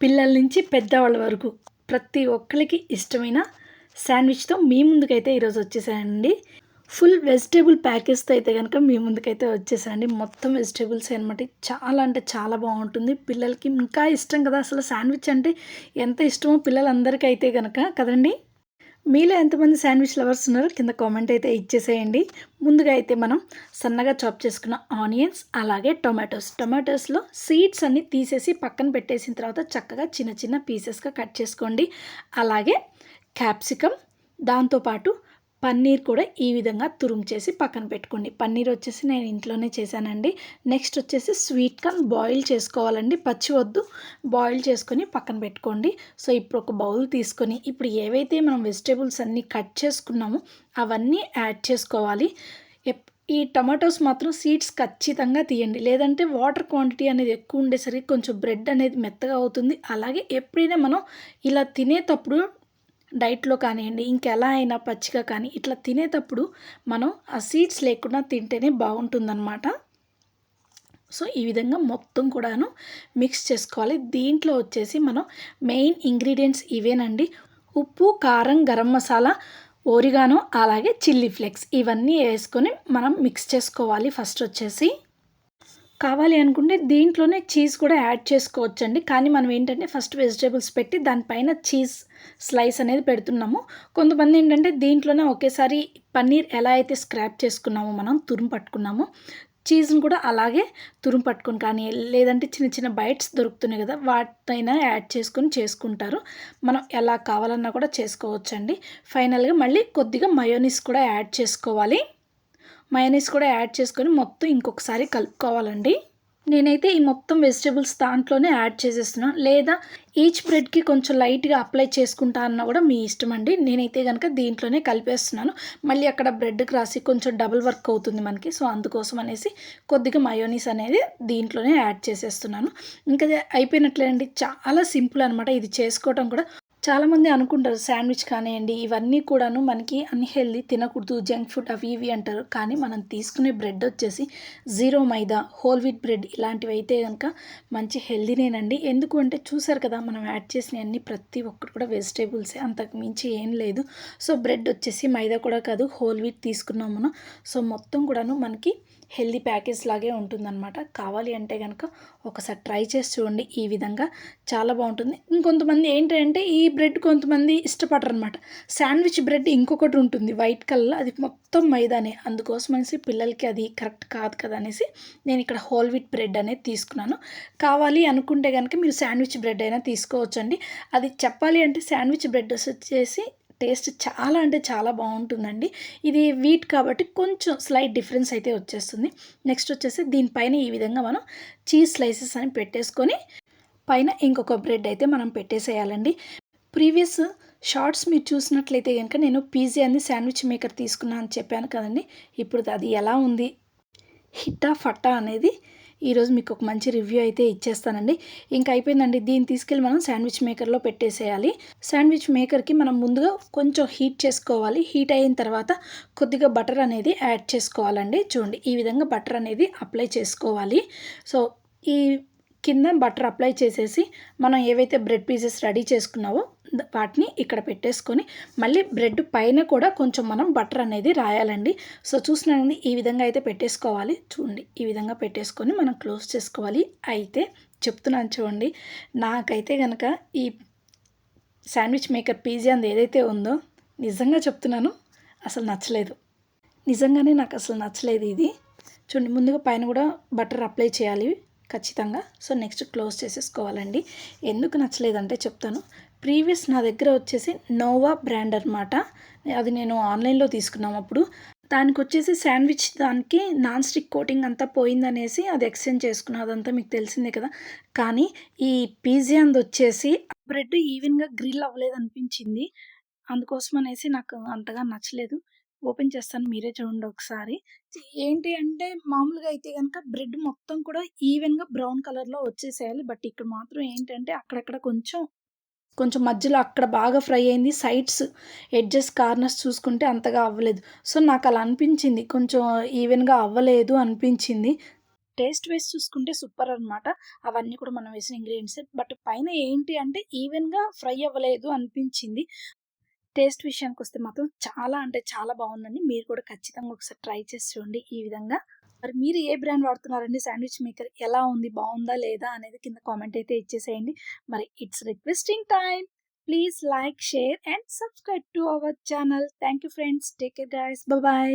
పిల్లల నుంచి పెద్దవాళ్ళ వరకు ప్రతి ఒక్కరికి ఇష్టమైన శాండ్విచ్‌తో మీ ముందుకైతే ఈరోజు వచ్చేసానండి. ఫుల్ వెజిటబుల్ ప్యాకేజ్‌తో అయితే గనక మీ ముందుకైతే వచ్చేసానండి. మొత్తం వెజిటబుల్సే అనమాట. చాలా అంటే చాలా బావుంటుంది. పిల్లలకి ఇంకా ఇష్టం కదా! అసలు శాండ్విచ్ అంటే ఎంత ఇష్టమో పిల్లలందరికీ అయితే గనక కదండీ! మీలో ఎంతమంది శాండ్విచ్ లవర్స్ ఉన్నారో కింద కామెంట్ అయితే ఇచ్చేసేయండి. ముందుగా అయితే మనం సన్నగా చాప్ చేసుకున్న ఆనియన్స్, అలాగే టొమాటోస్‌లో సీడ్స్ అన్నీ తీసేసి పక్కన పెట్టేసిన తర్వాత చక్కగా చిన్న చిన్న పీసెస్‌గా కట్ చేసుకోండి. అలాగే క్యాప్సికమ్, దాంతో పాటు పన్నీర్ కూడా ఈ విధంగా తురుము చేసి పక్కన పెట్టుకోండి. పన్నీర్ వచ్చేసి నేను ఇంట్లోనే చేశానండి. నెక్స్ట్ వచ్చేసి స్వీట్ కార్న్ బాయిల్ చేసుకోవాలండి. పచ్చి వద్దు, బాయిల్ చేసుకొని పక్కన పెట్టుకోండి. సో, ఇప్పుడు ఒక బౌల్ తీసుకొని ఇప్పుడు ఏవైతే మనం వెజిటబుల్స్ అన్నీ కట్ చేసుకున్నామో అవన్నీ యాడ్ చేసుకోవాలి. ఎప్ ఈ టమాటోస్ మాత్రం సీడ్స్ ఖచ్చితంగా తీయండి. లేదంటే వాటర్ క్వాంటిటీ అనేది ఎక్కువ ఉండేసరికి కొంచెం బ్రెడ్ అనేది మెత్తగా అవుతుంది. అలాగే ఎప్పుడైనా మనం ఇలా తినేటప్పుడు డైట్‌లో కానియండి, ఇంకెలా అయినా పచ్చిగా కానీ ఇట్లా తినేటప్పుడు మనం ఆ సీడ్స్ లేకుండా తింటేనే బావుంటుందనమాట. సో, ఈ విధంగా మొత్తం కూడాను మిక్స్ చేసుకోవాలి. దీంట్లో వచ్చేసి మనం మెయిన్ ఇంగ్రీడియెంట్స్ ఇవేనండి. ఉప్పు, కారం, గరం మసాలా, ఓరిగానో, అలాగే చిల్లీ ఫ్లేక్స్ ఇవన్నీ యేసుకొని మనం మిక్స్ చేసుకోవాలి ఫస్ట్ వచ్చేసి. కావాలి అనుకుంటే దీంట్లోనే చీజ్ కూడా యాడ్ చేసుకోవచ్చండి. కానీ మనం ఏంటంటే ఫస్ట్ వెజిటబుల్స్ పెట్టి దానిపైన చీజ్ స్లైస్ అనేది పెడుతున్నాము. కొంతమంది ఏంటంటే దీంట్లోనే ఒకేసారి పన్నీర్ ఎలా అయితే స్క్రాప్ చేసుకున్నామో మనం తురుము పట్టుకున్నామో, చీజ్‌ని కూడా అలాగే తురుము పట్టుకొని కానీ, లేదంటే చిన్న చిన్న బైట్స్ దొరుకుతున్నాయి గదా! వాటినైనా యాడ్ చేసుకొని చేసుకుంటారు. మనం ఎలా కావాలన్నా కూడా చేసుకోవచ్చండి. ఫైనల్‌గా మళ్ళీ కొద్దిగా మయోనీస్ కూడా యాడ్ చేసుకోవాలి. మయోనీస్ కూడా యాడ్ చేసుకొని మొత్తం ఇంకొకసారి కలుపుకోవాలండి. నేనైతే ఈ మొత్తం వెజిటబుల్స్ దాంట్లోనే యాడ్ చేసేస్తున్నాను. లేదా ఈచ్ బ్రెడ్‌కి కొంచెం లైట్‌గా అప్లై చేసుకుంటా అన్నా కూడా మీ ఇష్టమండి. నేనైతే గనక దీంట్లోనే కలిపేస్తున్నాను. మళ్ళీ అక్కడ బ్రెడ్‌కి రాసి కొంచెం డబుల్ వర్క్ అవుతుంది మనకి. సో, అందుకోసం అనేసి కొద్దిగా మయోనీస్ అనేది దీంట్లోనే యాడ్ చేసేస్తున్నాను. ఇంకా అది అయిపోయినట్లే అండి. చాలా సింపుల్ అనమాట ఇది చేసుకోవటం కూడా. చాలామంది అనుకుంటారు శాండ్విచ్ కానియండి, ఇవన్నీ కూడాను మనకి అన్‌హెల్తీ తినకూడదు, జంక్ ఫుడ్ అవి ఇవి అంటారు. కానీ మనం తీసుకునే బ్రెడ్ వచ్చేసి జీరో మైదా, హోల్ వీట్ బ్రెడ్ ఇలాంటివైతే గనక మంచి హెల్తీనేనండి. ఎందుకు అంటే చూసారు కదా! మనం యాడ్ చేసినయన్నీ ప్రతి ఒక్కటి కూడా వెజిటబుల్సే. అంతకు మించి ఏం లేదు. సో, బ్రెడ్ వచ్చేసి మైదా కూడా కాదు, హోల్ వీట్ తీసుకున్నాం మనం. సో, మొత్తం కూడాను మనకి హెల్తీ ప్యాకేజ్ లాగే ఉంటుందనమాట. కావాలి అంటే గనక ఒకసారి ట్రై చేసి చూడండి. ఈ విధంగా చాలా బావుంటుంది. ఇంకొంతమంది ఏంటంటే ఈ బ్రెడ్ కొంతమంది ఇష్టపడరనమాట. శాండ్విచ్ బ్రెడ్ ఇంకొకటి ఉంటుంది వైట్ కలర్‌లో అది మొత్తం మైదానే. అందుకోసం అనేసి పిల్లలకి అది కరెక్ట్ కాదు కదా! అనేసి నేను ఇక్కడ హోల్ వీట్ బ్రెడ్ అనేది తీసుకున్నాను. కావాలి అనుకుంటే గనక మీరు శాండ్విచ్ బ్రెడ్ అయినా తీసుకోవచ్చండి. అది చెప్పాలి అంటే శాండ్విచ్ బ్రెడ్ వచ్చేసి టేస్ట్ చాలా అంటే చాలా బావుంటుందండి. ఇది వీట్ కాబట్టి కొంచెం స్లైట్ డిఫరెన్స్ అయితే వచ్చేస్తుంది. నెక్స్ట్ వచ్చేసి దీనిపైన ఈ విధంగా మనం చీజ్ స్లైసెస్ అని పెట్టేసుకొని పైన ఇంకొక బ్రెడ్ అయితే మనం పెట్టేసేయాలండి. ప్రీవియస్ షార్ట్స్ మీరు చూసినట్లయితే గనుక నేను పిజ్జాని శాండ్విచ్ మేకర్ తీసుకున్నా అని చెప్పాను కదండీ! ఇప్పుడు అది ఎలా ఉంది? హిట్టా ఫట్టా అనేది ఈరోజు మీకు ఒక మంచి రివ్యూ అయితే ఇచ్చేస్తానండి. ఇంక అయిపోయిందండి. దీన్ని తీసుకెళ్ళి మనం శాండ్విచ్ మేకర్‌లో పెట్టేసేయాలి. శాండ్విచ్ మేకర్‌కి మనం ముందుగా కొంచెం హీట్ చేసుకోవాలి. హీట్ అయిన తర్వాత కొద్దిగా బటర్ అనేది యాడ్ చేసుకోవాలండి. చూడండి ఈ విధంగా బటర్ అనేది అప్లై చేసుకోవాలి. సో, ఈ కింద బటర్ అప్లై చేసేసి మనం ఏవైతే బ్రెడ్ పీసెస్ రెడీ చేసుకున్నామో వాటిని ఇక్కడ పెట్టేసుకొని మళ్ళీ బ్రెడ్ పైన కూడా కొంచెం మనం బటర్ అనేది రాయాలండి. సో, చూస్తున్నారండి ఈ విధంగా అయితే పెట్టేసుకోవాలి. చూడండి ఈ విధంగా పెట్టేసుకొని మనం క్లోజ్ చేసుకోవాలి. అయితే చెప్తున్నాను చూడండి. నాకైతే గనక ఈ శాండ్విచ్ మేకర్ పిజ్జాది ఏదైతే ఉందో నిజంగా చెప్తున్నాను అసలు నచ్చలేదు. నిజంగానే నాకసలు నచ్చలేదు ఇది. చూడండి ముందుగా పైన గూడా బటర్ అప్లై చేయాలి ఖచ్చితంగా. సో, నెక్స్ట్ క్లోజ్ చేసేసుకోవాలండి. ఎందుకు నచ్చలేదంటే చెప్తాను. ప్రీవియస్ నా దగ్గర వచ్చేసి నోవా బ్రాండ్ అనమాట. అది నేను ఆన్‌లైన్‌లో తీసుకున్నాము అప్పుడు. దానికొచ్చేసి శాండ్విచ్ దానికి నాన్ స్టిక్ కోటింగ్ అంతా పోయిందనేసి అది ఎక్స్చేంజ్ చేసుకున్నా. అదంతా మీకు తెలిసిందే కదా! కానీ ఈ పిజ్జాదొచ్చేసి బ్రెడ్ ఈవెన్‌గా గ్రిల్ అవ్వలేదనిపించింది. అందుకోసం అనేసి నాకు అంతగా నచ్చలేదు. ఓపెన్ చేస్తాను మీరే చూడండి ఒకసారి. ఏంటి అంటే మామూలుగా అయితే గనక బ్రెడ్ మొత్తం కూడా ఈవెన్‌గా బ్రౌన్ కలర్‌లో వచ్చేసేయాలి. బట్ ఇక్కడ మాత్రం ఏంటంటే అక్కడక్కడ కొంచెం, కొంచెం మధ్యలో అక్కడ బాగా ఫ్రై అయింది. సైడ్స్, ఎడ్జెస్, కార్నర్స్ చూసుకుంటే అంతగా అవ్వలేదు. సో, నాకలా అనిపించింది. కొంచెం ఈవెన్‌గా అవ్వలేదు అనిపించింది. టేస్ట్ వైస్ చూసుకుంటే సూపర్ అనమాట. అవన్నీ కూడా మనం వేసిన ఇంగ్రీడియంట్సే. బట్ పైన ఏంటి అంటే ఈవెన్‌గా ఫ్రై అవ్వలేదు అనిపించింది. టేస్ట్ విషయానికొస్తే మాత్రం చాలా అంటే చాలా బావుందండి. మీరు కూడా ఖచ్చితంగా ఒకసారి ట్రై చేసి చూడండి ఈ విధంగా. మరి మీరు ఏ బ్రాండ్ వాడుతున్నారండి శాండ్‌విచ్ మేకర్? ఎలా ఉంది? బావుందా? లేదా? అనేది కింద కామెంట్ అయితే ఇచ్చేసేయండి. మరి it's requesting time. Please like, share and subscribe to our channel. Thank you friends. Take care guys. By by.